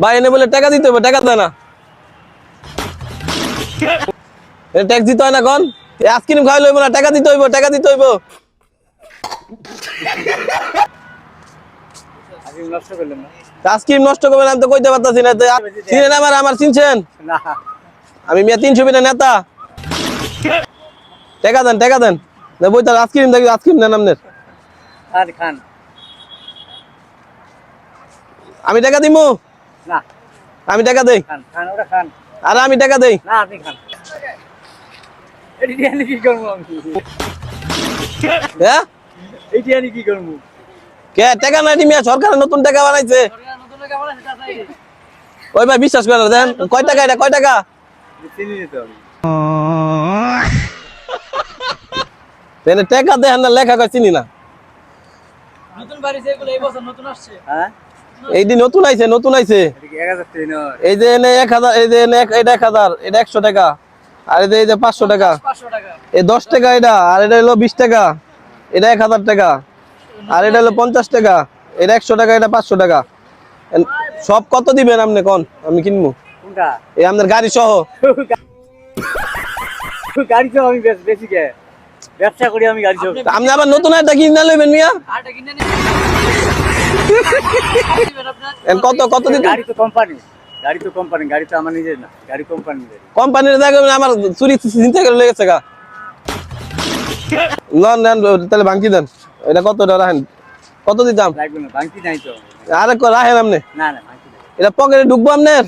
ভাই এনে বলে টাকা দিতে হবে, টাকা দেয় না। ট্যাক্স দিতে হয় না কোন? আইসক্রিম খাওয়াই লইব না, টাকা দিতে হইব, টাকা দিতে হইব। আইসক্রিম নষ্ট করবেন আমি তো কইতে পারতাছি না। চিনেন আমার চিনছেন? আমি মিয়া 300 বিনা নেতা। টাকা দেন, টাকা দেন। বইতে আইসক্রিম দেখি, আইসক্রিম দেন আপনার। খান আমি টাকা দিমু না, আমি টাকা দেই। খান খান ওটা খান। আরে আমি টাকা দেই না আপনি খান। এটি দিয়ে কি করবো আমি? হ্যাঁ এই দিয়ে কি করবো? কে টাকা নাই মিয়া, সরকার নতুন টাকা বানাইছে। ওই ভাই বিশ্বাস করেন দেন, কয় টাকা এটা, কয় টাকা? চিনি নিতে হবে। টাকা দেন না, লেখা কয় চিনি না। নতুন বাড়ি যেগুলো এই বছর নতুন আসছে। হ্যাঁ এই দিন নতুন আইছে, নতুন আইছে। এটা কি 1000 টাকা নয়? এই যে এনে 1000, এই যে এনে এটা 1000, এটা 100 টাকা। আর এই যে 500 টাকা, 500 টাকা। এই 10 টাকা এটা, আর এটা হলো 20 টাকা, এটা 1000 টাকা, আর এটা হলো 50 টাকা, এটা 100 টাকা, এটা 500 টাকা। সব কত দিবেন আপনি কোন, আমি কিনবো? কোনটা? এই আপনার গাড়ি সহ। গাড়ি তো আমি বেশি কে ব্যবসা করি, আমি গাড়ি সব। আপনি আবার নতুন একটা কিনে লইবেন মিয়া। আটা কিনে নিবেন আপনার। কত কত দিতে? গাড়ি তো কোম্পানি, গাড়ি তো কোম্পানি, গাড়ি তো আমার নিজের না, গাড়ি কোম্পানির গাড়ি। কোম্পানির দেখবেন আমার চুরি চিন্তা করে লেগেছে গা। লন নেন তাহলে ভাঙতি দেন। এটা কত রাখেন, কত দিতাম? লাগবে না, ভাঙতি নাই তো। আরে রাখেন আপনি। না না ভাঙতি নাই। এটা পকেটে ঢুকবো আপনার।